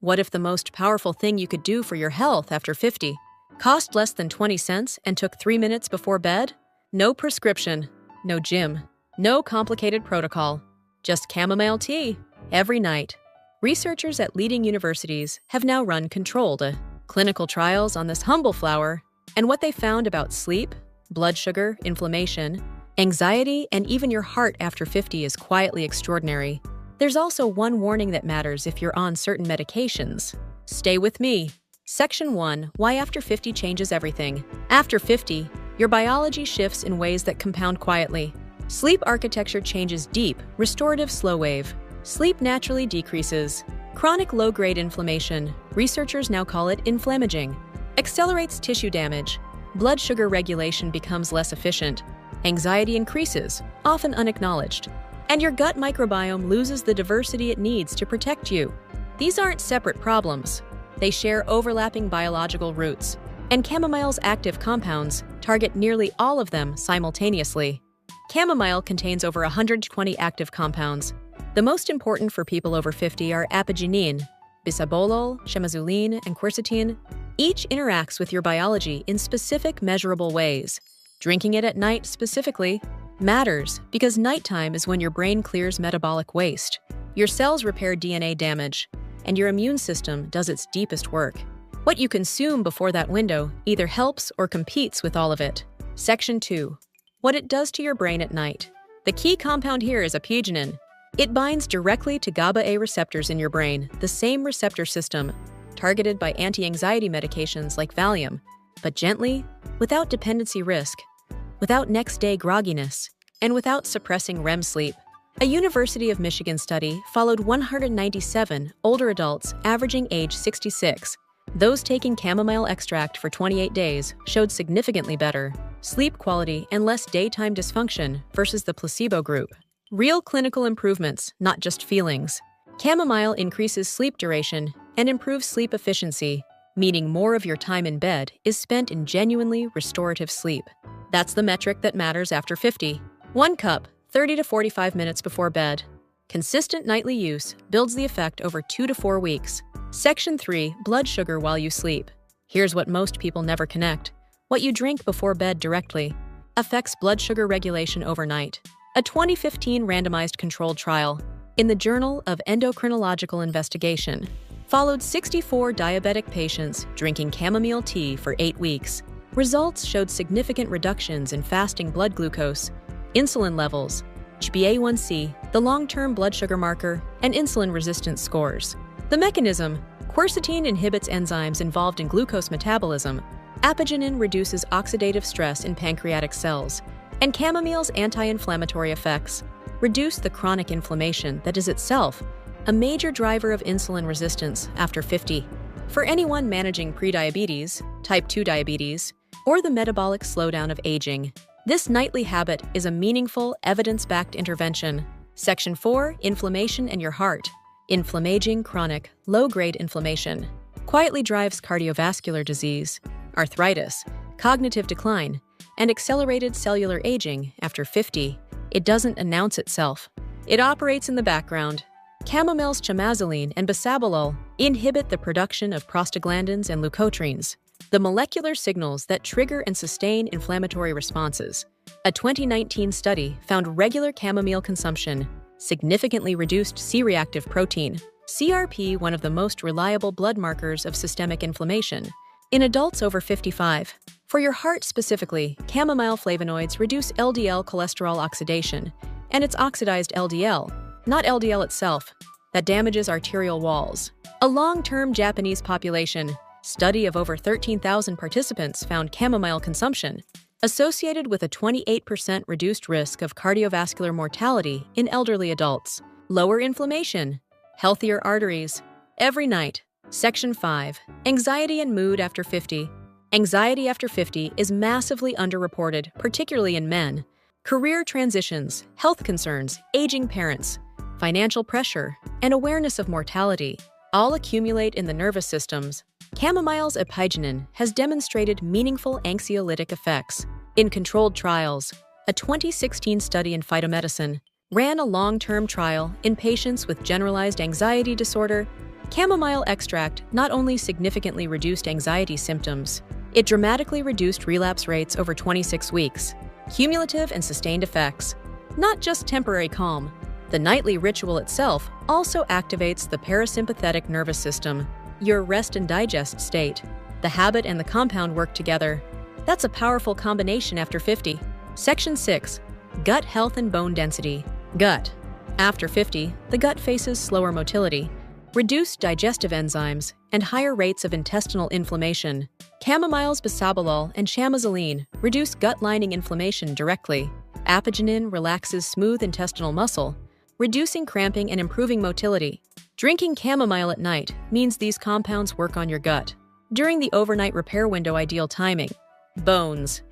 What if the most powerful thing you could do for your health after 50 cost less than 20 cents and took 3 minutes before bed? No prescription, no gym, no complicated protocol, just chamomile tea every night. Researchers at leading universities have now run controlled clinical trials on this humble flower, and what they found about sleep, blood sugar, inflammation, anxiety, and even your heart after 50 is quietly extraordinary. There's also one warning that matters if you're on certain medications. Stay with me. Section 1. Why after 50 changes everything. After 50, your biology shifts in ways that compound quietly. Sleep architecture changes deep, restorative slow wave. Sleep naturally decreases. Chronic low-grade inflammation, researchers now call it inflammaging, accelerates tissue damage. Blood sugar regulation becomes less efficient. Anxiety increases, often unacknowledged. And your gut microbiome loses the diversity it needs to protect you. These aren't separate problems. They share overlapping biological roots, and chamomile's active compounds target nearly all of them simultaneously. Chamomile contains over 120 active compounds. The most important for people over 50 are apigenin, bisabolol, chemazoline, and quercetin. Each interacts with your biology in specific measurable ways. Drinking it at night specifically matters because nighttime is when your brain clears metabolic waste, your cells repair DNA damage, and your immune system does its deepest work. What you consume before that window either helps or competes with all of it. Section 2. What it does to your brain at night. The key compound here is apigenin. It binds directly to GABA-A receptors in your brain, the same receptor system, targeted by anti-anxiety medications like Valium, but gently, without dependency risk, without next-day grogginess, and without suppressing REM sleep. A University of Michigan study followed 197 older adults averaging age 66. Those taking chamomile extract for 28 days showed significantly better sleep quality and less daytime dysfunction versus the placebo group. Real clinical improvements, not just feelings. Chamomile increases sleep duration and improves sleep efficiency, meaning more of your time in bed is spent in genuinely restorative sleep. That's the metric that matters after 50. 1 cup, 30 to 45 minutes before bed. Consistent nightly use builds the effect over 2 to 4 weeks. Section 3. Blood sugar while you sleep. Here's what most people never connect. What you drink before bed directly affects blood sugar regulation overnight. A 2015 randomized controlled trial in the Journal of Endocrinological Investigation followed 64 diabetic patients drinking chamomile tea for 8 weeks. Results showed significant reductions in fasting blood glucose, insulin levels, HbA1c, the long-term blood sugar marker, and insulin resistance scores. The mechanism: quercetin inhibits enzymes involved in glucose metabolism, apigenin reduces oxidative stress in pancreatic cells, and chamomile's anti-inflammatory effects reduce the chronic inflammation that is itself a major driver of insulin resistance after 50. For anyone managing prediabetes, type 2 diabetes, or the metabolic slowdown of aging, this nightly habit is a meaningful, evidence-backed intervention. Section 4. Inflammation and your heart. Inflammaging chronic, low-grade inflammation quietly drives cardiovascular disease, arthritis, cognitive decline, and accelerated cellular aging after 50. It doesn't announce itself. It operates in the background. Chamomile's chemazoline and bisabolol inhibit the production of prostaglandins and leukotrienes, the molecular signals that trigger and sustain inflammatory responses. A 2019 study found regular chamomile consumption significantly reduced C-reactive protein, CRP, one of the most reliable blood markers of systemic inflammation, in adults over 55. For your heart specifically, chamomile flavonoids reduce LDL cholesterol oxidation, and it's oxidized LDL, not LDL itself, that damages arterial walls. A long-term Japanese population study of over 13,000 participants found chamomile consumption associated with a 28% reduced risk of cardiovascular mortality in elderly adults, lower inflammation, healthier arteries. Every night. Section 5. Anxiety and mood after 50. Anxiety after 50 is massively underreported, particularly in men. Career transitions, health concerns, aging parents, financial pressure, and awareness of mortality all accumulate in the nervous systems. Chamomile's apigenin has demonstrated meaningful anxiolytic effects. In controlled trials, a 2016 study in phytomedicine ran a long-term trial in patients with generalized anxiety disorder. Chamomile extract not only significantly reduced anxiety symptoms, it dramatically reduced relapse rates over 26 weeks. Cumulative and sustained effects. Not just temporary calm. The nightly ritual itself also activates the parasympathetic nervous system, your rest and digest state. The habit and the compound work together. That's a powerful combination after 50. Section 6. Gut health and bone density. Gut. After 50, the gut faces slower motility, reduced digestive enzymes, and higher rates of intestinal inflammation. Chamomile's bisabolol and chamomile reduce gut lining inflammation directly. Apigenin relaxes smooth intestinal muscle, reducing cramping and improving motility. Drinking chamomile at night means these compounds work on your gut. During the overnight repair window, ideal timing. Bones.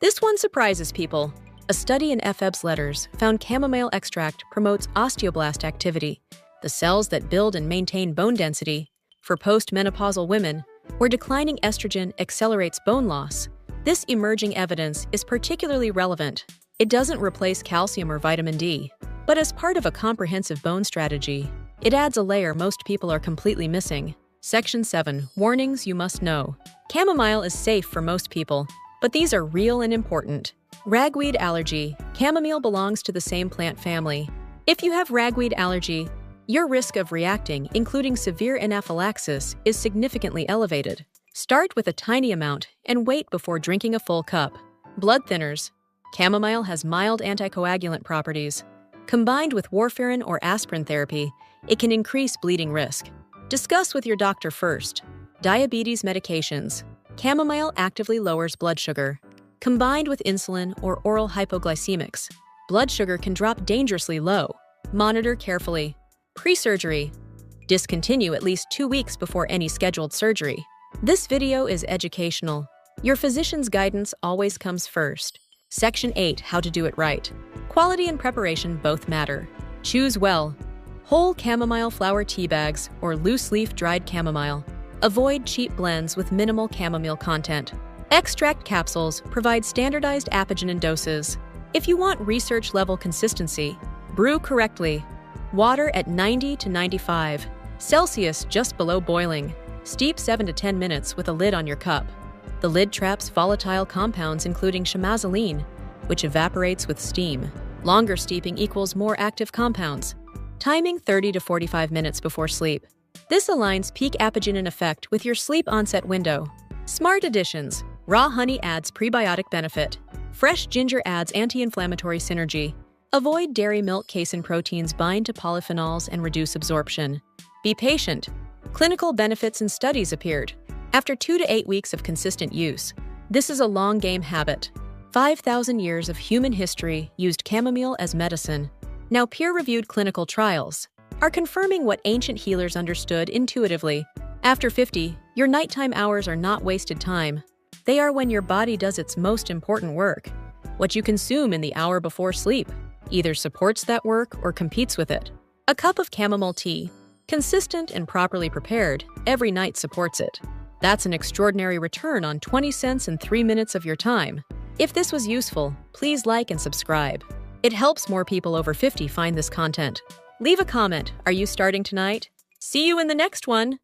This one surprises people. A study in FEBS Letters found chamomile extract promotes osteoblast activity, the cells that build and maintain bone density. For postmenopausal women, where declining estrogen accelerates bone loss, this emerging evidence is particularly relevant. It doesn't replace calcium or vitamin D, but as part of a comprehensive bone strategy, it adds a layer most people are completely missing. Section 7. Warnings you must know. Chamomile is safe for most people, but these are real and important. Ragweed allergy. Chamomile belongs to the same plant family. If you have ragweed allergy, your risk of reacting, including severe anaphylaxis, is significantly elevated. Start with a tiny amount and wait before drinking a full cup. Blood thinners. Chamomile has mild anticoagulant properties. Combined with warfarin or aspirin therapy, it can increase bleeding risk. Discuss with your doctor first. Diabetes medications. Chamomile actively lowers blood sugar. Combined with insulin or oral hypoglycemics, blood sugar can drop dangerously low. Monitor carefully. Pre-surgery. Discontinue at least 2 weeks before any scheduled surgery. This video is educational. Your physician's guidance always comes first. Section 8. How to do it right. Quality and preparation both matter. Choose well. Whole chamomile flower tea bags or loose-leaf dried chamomile. Avoid cheap blends with minimal chamomile content. Extract capsules provide standardized apigenin doses. If you want research-level consistency, brew correctly. Water at 90 to 95 Celsius just below boiling. Steep 7 to 10 minutes with a lid on your cup. The lid traps volatile compounds including chamomile, which evaporates with steam. Longer steeping equals more active compounds. Timing 30 to 45 minutes before sleep. This aligns peak apigenin effect with your sleep onset window. Smart additions. Raw honey adds prebiotic benefit. Fresh ginger adds anti-inflammatory synergy. Avoid dairy milk casein proteins bind to polyphenols and reduce absorption. Be patient. Clinical benefits and studies appeared after 2 to 8 weeks of consistent use. This is a long game habit. 5,000 years of human history used chamomile as medicine. Now peer-reviewed clinical trials are confirming what ancient healers understood intuitively. After 50, your nighttime hours are not wasted time. They are when your body does its most important work. What you consume in the hour before sleep either supports that work or competes with it. A cup of chamomile tea, consistent and properly prepared, every night supports it. That's an extraordinary return on 20 cents and 3 minutes of your time. If this was useful, please like and subscribe. It helps more people over 50 find this content. Leave a comment. Are you starting tonight? See you in the next one!